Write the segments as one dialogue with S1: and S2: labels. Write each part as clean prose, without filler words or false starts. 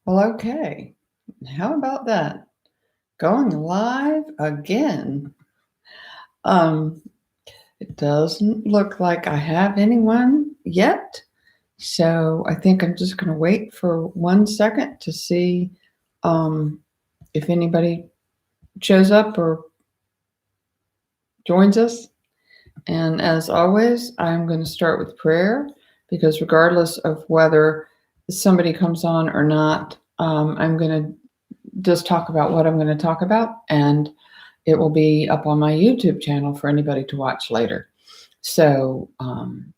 S1: Well, okay. How about that? Going live again. Um, it doesn't look like I have anyone yet. So I think I'm just going to wait for 1 second to see um, if anybody shows up or joins us. And as always, I'm going to start with prayer because regardless of whether somebody comes on or not, I'm going to just talk about what I'm going to talk about, and it will be up on my YouTube channel for anybody to watch later. So,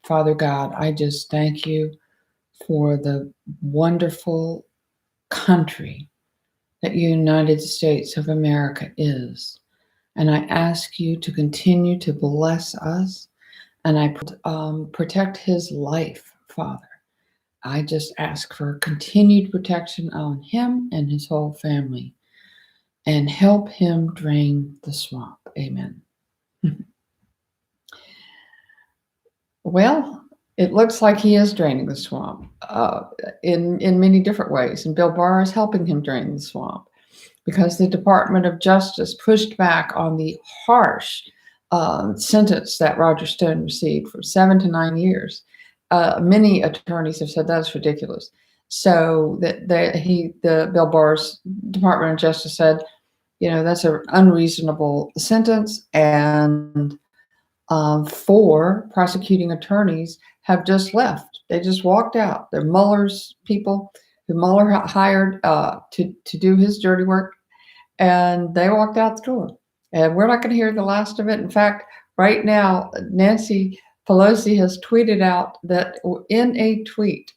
S1: Father God, I just thank you for the wonderful country that the United States of America is. And I ask you to continue to bless us, and I protect his life, Father. I just ask for continued protection on him and his whole family, and help him drain the swamp. Amen. Well, it looks like he is draining the swamp in many different ways, and Bill Barr is helping him drain the swamp because the Department of Justice pushed back on the harsh sentence that Roger Stone received for 7 to 9 years. Many attorneys have said that's ridiculous. So the Bill Barr's Department of Justice said, that's an unreasonable sentence, and four prosecuting attorneys have just left. They just walked out. They're Mueller's people who Mueller hired to do his dirty work, and they walked out the door. And we're not going to hear the last of it. In fact, right now, Nancy Pelosi has tweeted out that in a tweet,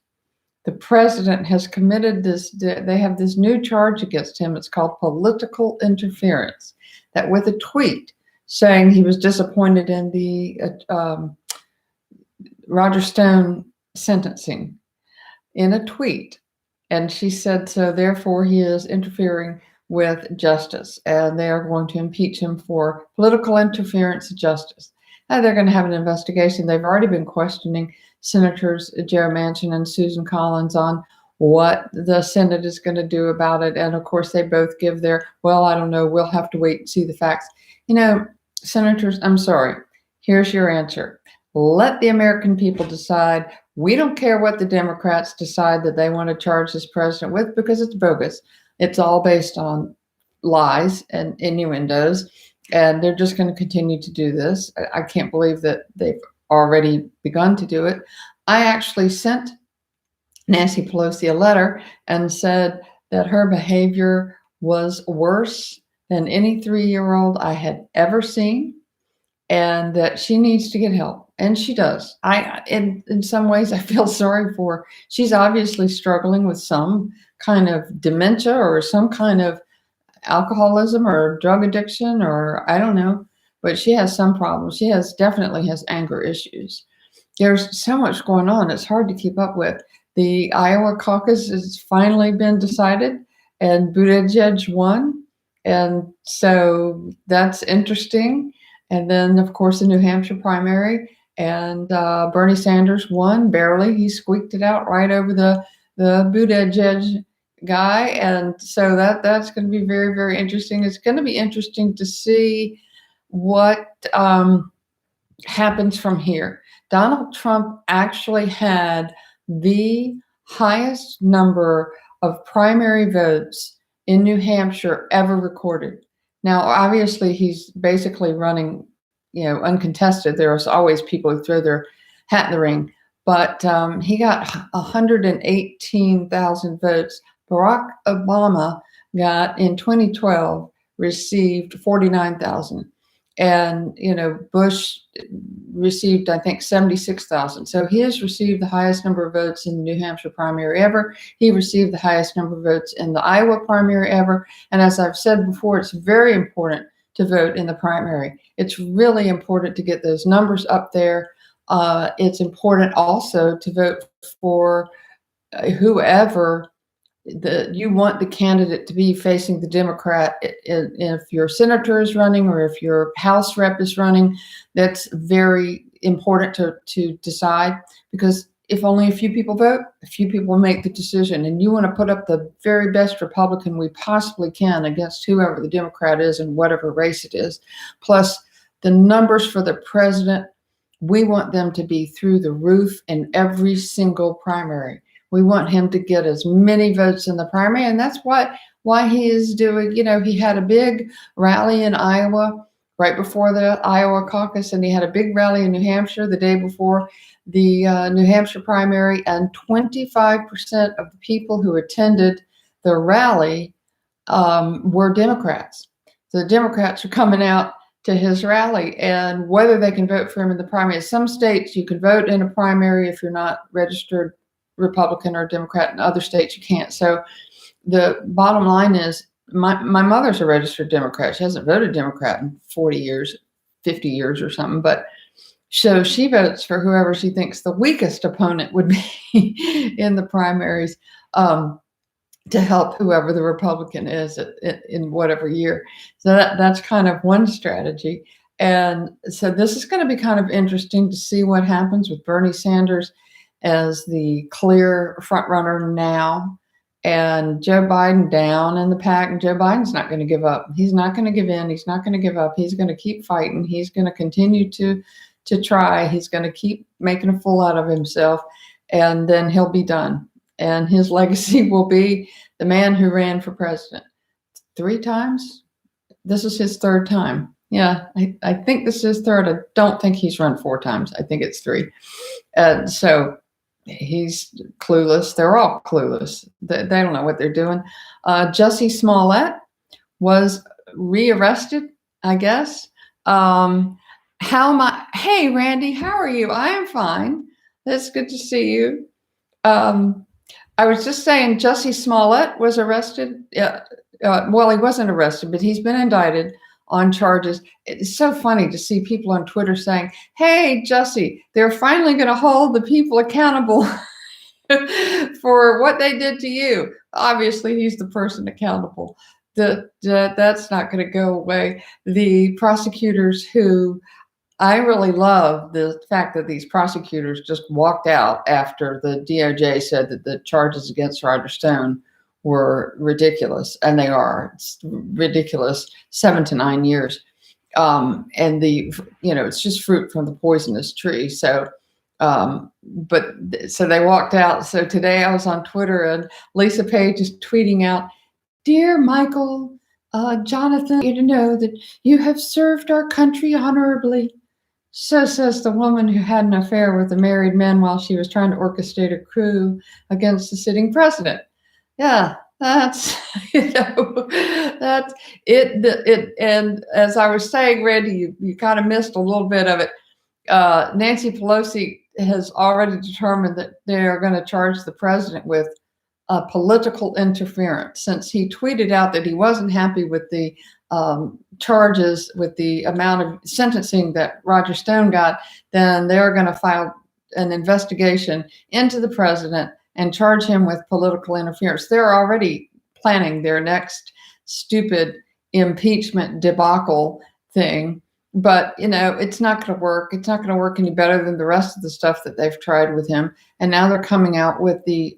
S1: the president has committed this, they have this new charge against him. It's called political interference. That with a tweet saying he was disappointed in the Roger Stone sentencing in a tweet. And she said, so therefore he is interfering with justice, and they are going to impeach him for political interference in justice. And they're going to have an investigation. They've already been questioning Senators Joe Manchin and Susan Collins on what the Senate is going to do about it. And of course, they both give their, well, I don't know, we'll have to wait and see the facts. Senators, I'm sorry. Here's your answer. Let the American people decide. We don't care what the Democrats decide that they want to charge this president with, because it's bogus. It's all based on lies and innuendos, and they're just going to continue to do this. I can't believe that they've already begun to do it. I actually sent Nancy Pelosi a letter and said that her behavior was worse than any 3-year-old I had ever seen, and that she needs to get help. And she does. In some ways, I feel sorry for her. She's obviously struggling with some kind of dementia or some kind of alcoholism or drug addiction, or I don't know, but she has some problems. She definitely has anger issues. There's so much going on. It's hard to keep up with. The Iowa caucus has finally been decided, and Buttigieg won. And so that's interesting. And then, of course, the New Hampshire primary, and Bernie Sanders won barely. He squeaked it out right over the Buttigieg guy, and so that's going to be very, very interesting. It's going to be interesting to see what happens from here. Donald Trump actually had the highest number of primary votes in New Hampshire ever recorded. Now, obviously, he's basically running, uncontested. There's always people who throw their hat in the ring, but he got 118,000 votes. Barack Obama got, in 2012, received 49,000. And, Bush received, I think, 76,000. So he has received the highest number of votes in the New Hampshire primary ever. He received the highest number of votes in the Iowa primary ever. And as I've said before, it's very important to vote in the primary. It's really important to get those numbers up there. It's important also to vote for whoever you want the candidate to be facing the Democrat. If your senator is running or if your House rep is running, that's very important to decide, because if only a few people vote, a few people make the decision. And you want to put up the very best Republican we possibly can against whoever the Democrat is in whatever race it is. Plus, the numbers for the president, we want them to be through the roof in every single primary. We want him to get as many votes in the primary. And that's why he is doing, he had a big rally in Iowa right before the Iowa caucus, and he had a big rally in New Hampshire the day before the New Hampshire primary, and 25% of the people who attended the rally were Democrats. So the Democrats are coming out to his rally, and whether they can vote for him in the primary. Some states you can vote in a primary if you're not registered Republican or Democrat. In other states you can't. So the bottom line is, my mother's a registered Democrat. She hasn't voted Democrat in 40 years, 50 years or something, but so she votes for whoever she thinks the weakest opponent would be in the primaries, to help whoever the Republican is in whatever year. So that's kind of one strategy. And so this is going to be kind of interesting to see what happens with Bernie Sanders as the clear front runner now, and Joe Biden down in the pack. And Joe Biden's not going to give up. He's not going to give in. He's not going to give up. He's going to keep fighting. He's going to continue to try. He's going to keep making a fool out of himself, and then he'll be done. And his legacy will be the man who ran for president 3 times. This is his 3rd time. Yeah, I think this is 3rd. I don't think he's run 4 times. I think it's 3. And so he's clueless. They're all clueless. They don't know what they're doing. Jussie Smollett was rearrested, I guess. Hey, Randy, how are you? I am fine. It's good to see you. I was just saying Jussie Smollett was arrested. Well, he wasn't arrested, but he's been indicted on charges. It's so funny to see people on Twitter saying, hey, Jussie, they're finally going to hold the people accountable for what they did to you. Obviously, he's the person accountable. That's not going to go away. The prosecutors who, I really love the fact that these prosecutors just walked out after the DOJ said that the charges against Roger Stone were ridiculous, and they are. It's ridiculous, 7 to 9 years, and it's just fruit from the poisonous tree. So, so they walked out. So today I was on Twitter, and Lisa Page is tweeting out, "Dear Michael, Jonathan, you to know that you have served our country honorably." So says the woman who had an affair with a married man while she was trying to orchestrate a coup against the sitting president. Yeah, that's, that's it. And as I was saying, Randy, you kind of missed a little bit of it. Nancy Pelosi has already determined that they are going to charge the president with political interference, since he tweeted out that he wasn't happy with the charges, with the amount of sentencing that Roger Stone got. Then they're going to file an investigation into the president and charge him with political interference. They're already planning their next stupid impeachment debacle thing. But, it's not going to work. It's not going to work any better than the rest of the stuff that they've tried with him. And now they're coming out with the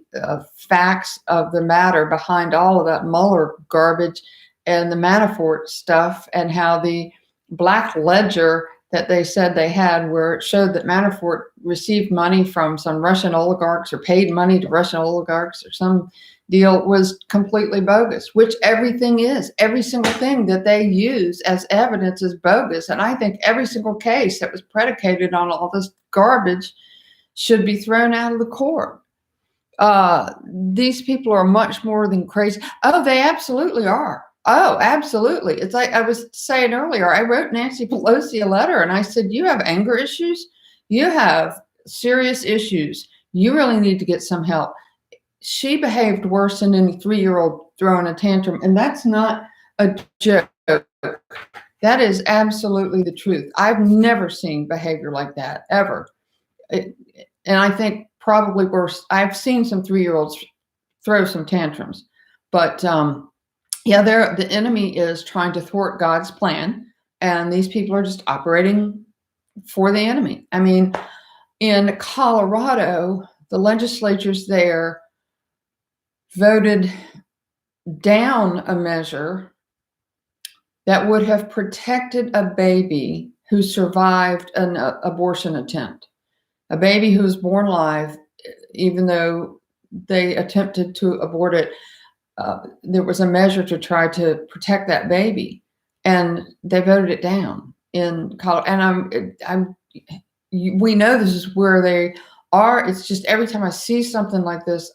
S1: facts of the matter behind all of that Mueller garbage and the Manafort stuff, and how the black ledger that they said they had, where it showed that Manafort received money from some Russian oligarchs, or paid money to Russian oligarchs, or some deal, was completely bogus, which everything is. Every single thing that they use as evidence is bogus. And I think every single case that was predicated on all this garbage should be thrown out of the court. These people are much more than crazy. Oh, they absolutely are. Oh, absolutely. It's like I was saying earlier, I wrote Nancy Pelosi a letter and I said, you have anger issues. You have serious issues. You really need to get some help. She behaved worse than any 3-year-old throwing a tantrum. And that's not a joke. That is absolutely the truth. I've never seen behavior like that, ever. And I think probably worse. I've seen some 3-year-olds throw some tantrums. But the enemy is trying to thwart God's plan. And these people are just operating for the enemy. I mean, in Colorado, the legislatures there voted down a measure that would have protected a baby who survived an abortion attempt. A baby who was born alive, even though they attempted to abort it, there was a measure to try to protect that baby, and they voted it down in Colorado. And we know this is where they are. It's just every time I see something like this,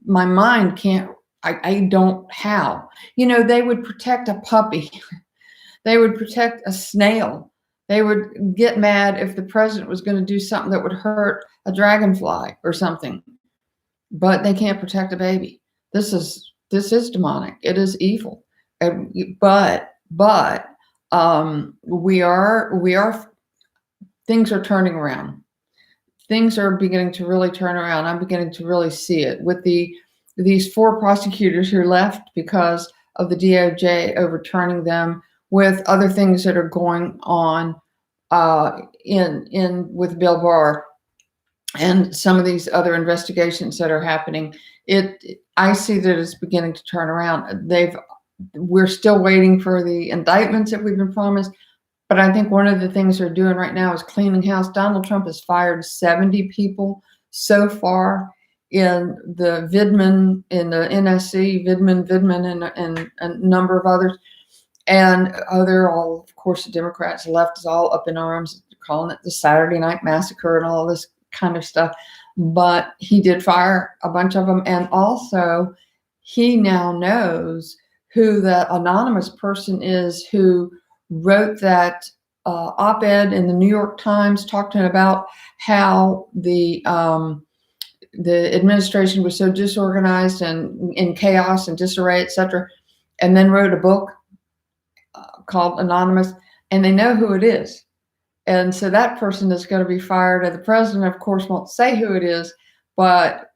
S1: my mind can't. I don't how. They would protect a puppy. They would protect a snail. They would get mad if the president was going to do something that would hurt a dragonfly or something. But they can't protect a baby. This is demonic. It is evil. But we are things are turning around. Things are beginning to really turn around. I'm beginning to really see it with these 4 prosecutors who left because of the DOJ overturning them, with other things that are going on with Bill Barr and some of these other investigations that are happening. I see that it's beginning to turn around. We're still waiting for the indictments that we've been promised, but I think one of the things they're doing right now is cleaning house. Donald Trump has fired 70 people so far in the Vidman, in the NSC, Vidman, and a number of others. And they're all, of course, the Democrats. The left is all up in arms, calling it the Saturday Night Massacre and all this kind of stuff. But he did fire a bunch of them. And also, he now knows who the anonymous person is who wrote that op-ed in the New York Times talking about how the administration was so disorganized and in chaos and disarray, etc., and then wrote a book called Anonymous, and they know who it is. And so that person is going to be fired, and the president, of course, won't say who it is, but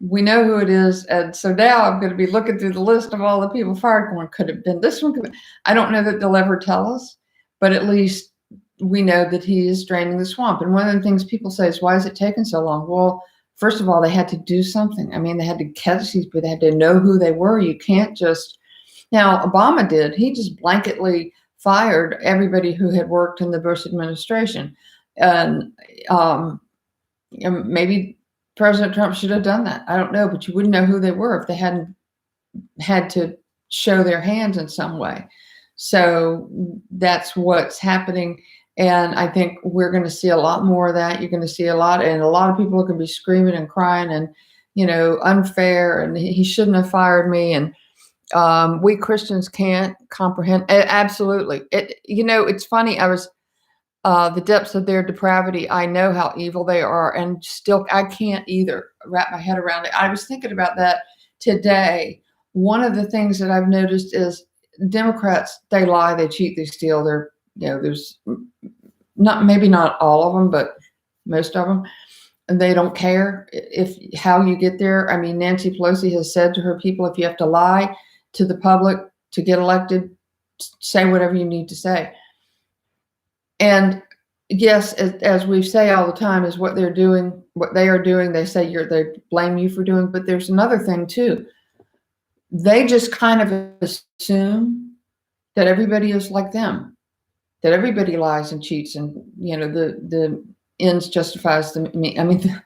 S1: we know who it is. And so now I'm going to be looking through the list of all the people fired going, could it have been this one? I don't know that they'll ever tell us, but at least we know that he is draining the swamp. And one of the things people say is, why is it taking so long? Well, first of all, they had to do something. I mean, they had to catch these people. They had to know who they were. You can't just, now Obama did, he just blanketly fired everybody who had worked in the Bush administration. And maybe President Trump should have done that. I don't know, but you wouldn't know who they were if they hadn't had to show their hands in some way. So that's what's happening. And I think we're going to see a lot more of that. You're going to see a lot, and a lot of people are going to be screaming and crying and, unfair, and he shouldn't have fired me. And we Christians can't comprehend. Absolutely. It's funny. I was, the depths of their depravity. I know how evil they are, and still I can't either wrap my head around it. I was thinking about that today. One of the things that I've noticed is Democrats, they lie, they cheat, they steal. There's maybe not all of them, but most of them. And they don't care how you get there. I mean, Nancy Pelosi has said to her people, if you have to lie to the public to get elected, say whatever you need to say. And yes, as we say all the time, is what they are doing. They say they blame you for doing. But there's another thing too. They just kind of assume that everybody is like them, that everybody lies and cheats, and the ends justifies the the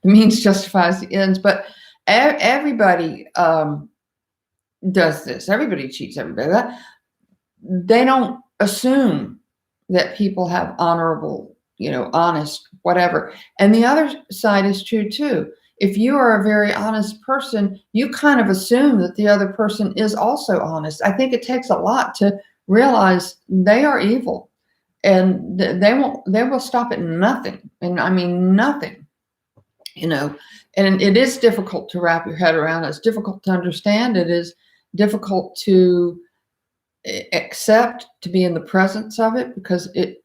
S1: means justifies the ends. But everybody does this. Everybody cheats. Everybody. They don't assume that people have honorable, honest, whatever. And the other side is true too. If you are a very honest person, you kind of assume that the other person is also honest. I think it takes a lot to realize they are evil, and they will stop at nothing. And I mean, nothing, and it is difficult to wrap your head around. It's difficult to understand. It is difficult to accept, to be in the presence of it, because it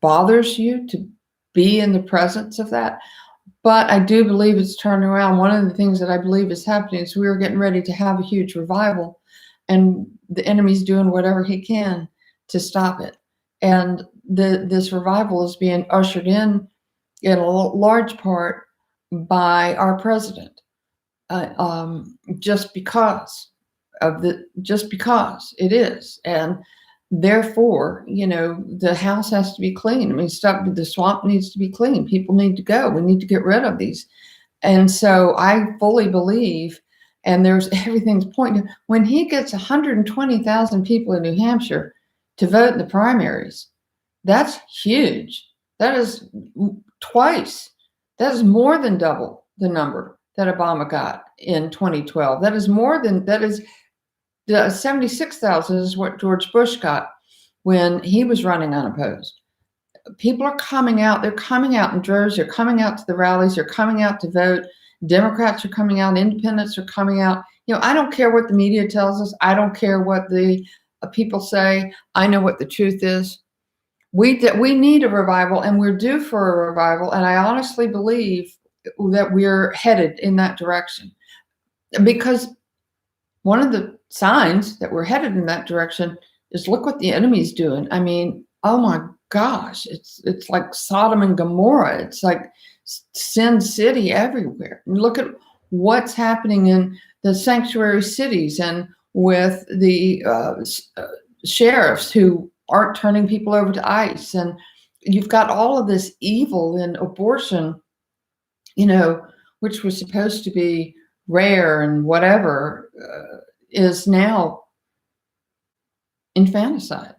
S1: bothers you to be in the presence of that. But I do believe it's turning around. One of the things that I believe is happening is we're getting ready to have a huge revival, and the enemy's doing whatever he can to stop it. And this revival is being ushered in a large part by our president, just because just because it is. And therefore, the house has to be clean. I mean, the swamp needs to be clean. People need to go. We need to get rid of these. And so I fully believe, and there's everything's pointing, when he gets 120,000 people in New Hampshire to vote in the primaries, that's huge. That is twice. That is more than double the number that Obama got in 2012. That is 76,000 is what George Bush got when he was running unopposed. People are coming out. They're coming out in droves. They're coming out to the rallies. They're coming out to vote. Democrats are coming out. Independents are coming out. I don't care what the media tells us. I don't care what the people say. I know what the truth is. We need a revival, and we're due for a revival. And I honestly believe that we're headed in that direction, because one of the signs that we're headed in that direction is look what the enemy's doing. I mean, oh my gosh, it's like Sodom and Gomorrah. It's like Sin City everywhere. And look at what's happening in the sanctuary cities and with the sheriffs who aren't turning people over to ICE. And you've got all of this evil in abortion, which was supposed to be rare and whatever, is now infanticide.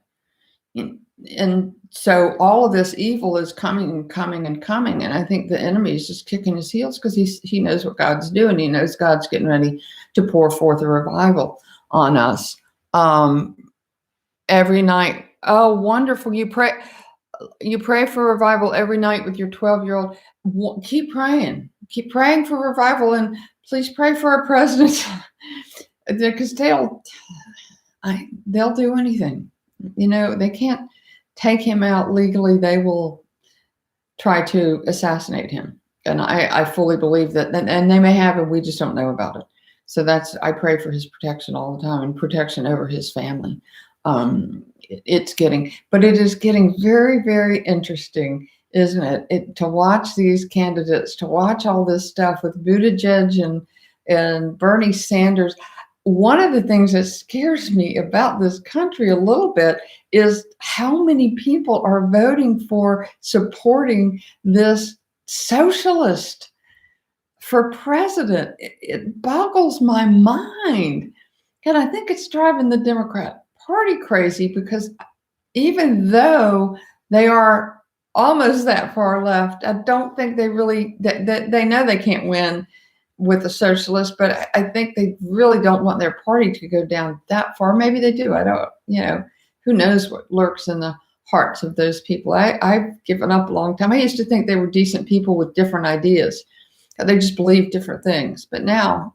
S1: And so all of this evil is coming and coming and coming. And I think the enemy is just kicking his heels because he knows what God's doing. He knows God's getting ready to pour forth a revival on us. Every night. Oh, wonderful. You pray for revival every night with your 12-year-old. Keep praying for revival, and please pray for our president, because they'll do anything. They can't take him out legally. They will try to assassinate him. And I fully believe that, and they may have, and we just don't know about it. So I pray for his protection all the time and protection over his family. It is getting very, very interesting, isn't it? To watch these candidates, to watch all this stuff with Buttigieg and Bernie Sanders. One of the things that scares me about this country a little bit is how many people are voting for supporting this socialist for president. It boggles my mind. And I think it's driving the Democrat Party crazy, because even though they are almost that far left, I don't think they really, they know they can't win with the socialists, but I think they really don't want their party to go down that far. Maybe they do. I don't, who knows what lurks in the hearts of those people. I've given up a long time. I used to think they were decent people with different ideas. They just believe different things. But now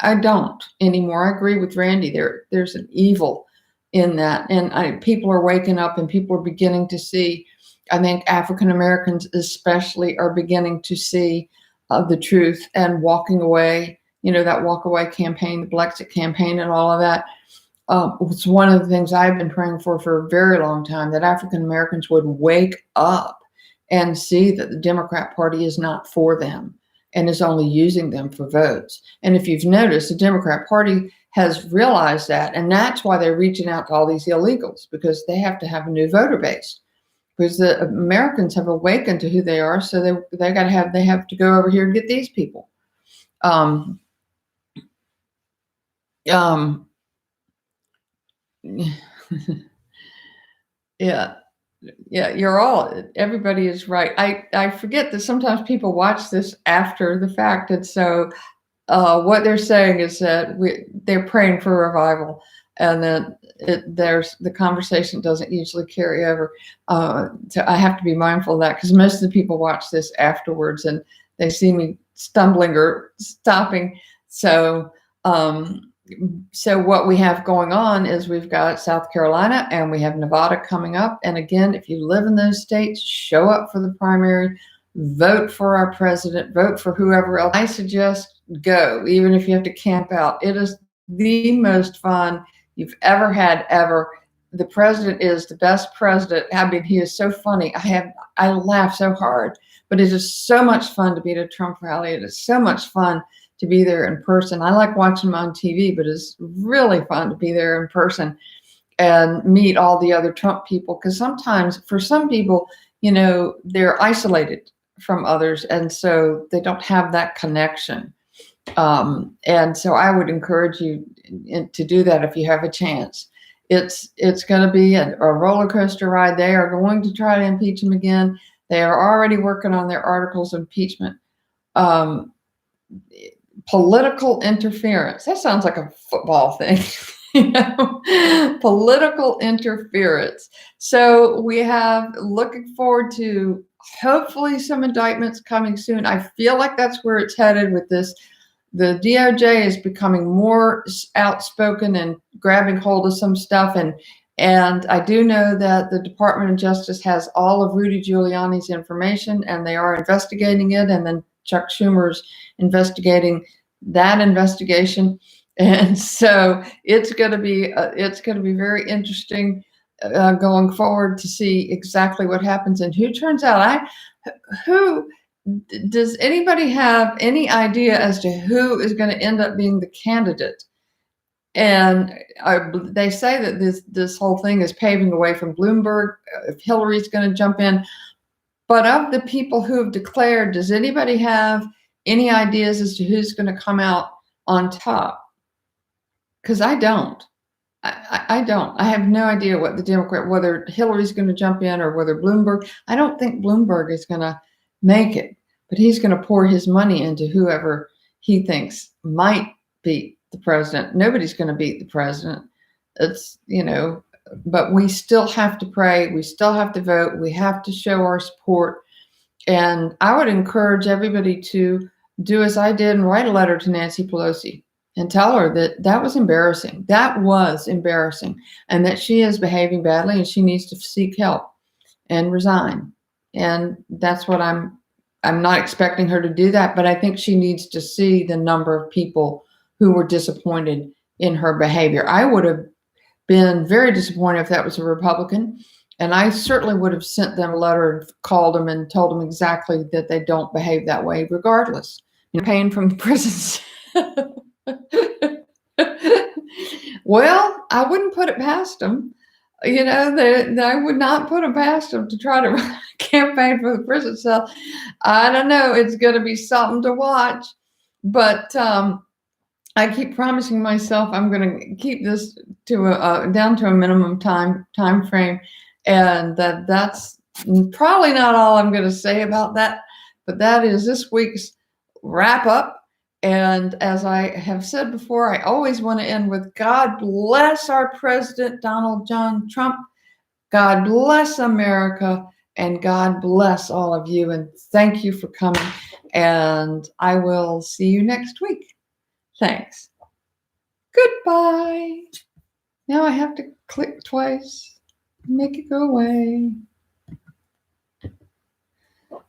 S1: I don't anymore. I agree with Randy. There's an evil in that. And people are waking up, and people are beginning to see, I think African Americans especially are beginning to see the truth and walking away. That walk away campaign, the Blexit campaign and all of that. It's one of the things I've been praying for a very long time, that African Americans would wake up and see that the Democrat Party is not for them and is only using them for votes. And if you've noticed, the Democrat Party has realized that, and that's why they're reaching out to all these illegals, because they have to have a new voter base. Because the Americans have awakened to who they are, so they have to go over here and get these people. Yeah, everybody is right. I forget that sometimes people watch this after the fact, and so what they're saying is that they're praying for revival, and then the conversation doesn't usually carry over. So I have to be mindful of that, because most of the people watch this afterwards and they see me stumbling or stopping. So what we have going on is we've got South Carolina and we have Nevada coming up. And again, if you live in those states, show up for the primary, vote for our president, vote for whoever else. I suggest go, even if you have to camp out. It is the most fun you've ever had, ever. The president is the best president. I mean, he is so funny. I laugh so hard but it is so much fun to be at a Trump rally. It is so much fun to be there in person. I like watching them on TV, but it's really fun to be there in person and meet all the other Trump people. Because sometimes, for some people, they're isolated from others, and so they don't have that connection. And so I would encourage you to do that if you have a chance. It's going to be a roller coaster ride. They are going to try to impeach him again. They are already working on their articles of impeachment. Um, Political interference. That sounds like a football thing. Political interference. So we have looking forward to hopefully some indictments coming soon. I feel like that's where it's headed with this. The DOJ is becoming more outspoken and grabbing hold of some stuff. And I do know that the Department of Justice has all of Rudy Giuliani's information, and they are investigating it. And then Chuck Schumer's investigating that investigation. And so it's going to be very interesting going forward to see exactly what happens and who turns out. Who does anybody have any idea as to who is going to end up being the candidate? And they say that this whole thing is paving the way from Bloomberg, if Hillary's going to jump in. But of the people who have declared, does anybody have any ideas as to who's going to come out on top? Because I don't. I don't. I have no idea what the Democrat, whether Hillary's going to jump in or whether Bloomberg. I don't think Bloomberg is going to make it, but he's going to pour his money into whoever he thinks might beat the president. Nobody's going to beat the president. It's, but we still have to pray. We still have to vote. We have to show our support. And I would encourage everybody to do as I did and write a letter to Nancy Pelosi and tell her that that was embarrassing. That was embarrassing, and that she is behaving badly and she needs to seek help and resign. And that's what I'm not expecting her to do that, but I think she needs to see the number of people who were disappointed in her behavior. I would have been very disappointed if that was a Republican. And I certainly would have sent them a letter and called them and told them exactly that they don't behave that way, regardless. Paying from the prisons. Well, I wouldn't put it past them. I would not put it past them to try to run a campaign for the prison cell. I don't know. It's going to be something to watch. But I keep promising myself I'm going to keep this to down to a minimum time frame. And that's probably not all I'm going to say about that, but that is this week's wrap up. And as I have said before, I always want to end with God bless our President, Donald John Trump. God bless America, and God bless all of you. And thank you for coming. And I will see you next week. Thanks. Goodbye. Now I have to click twice. Make it go away.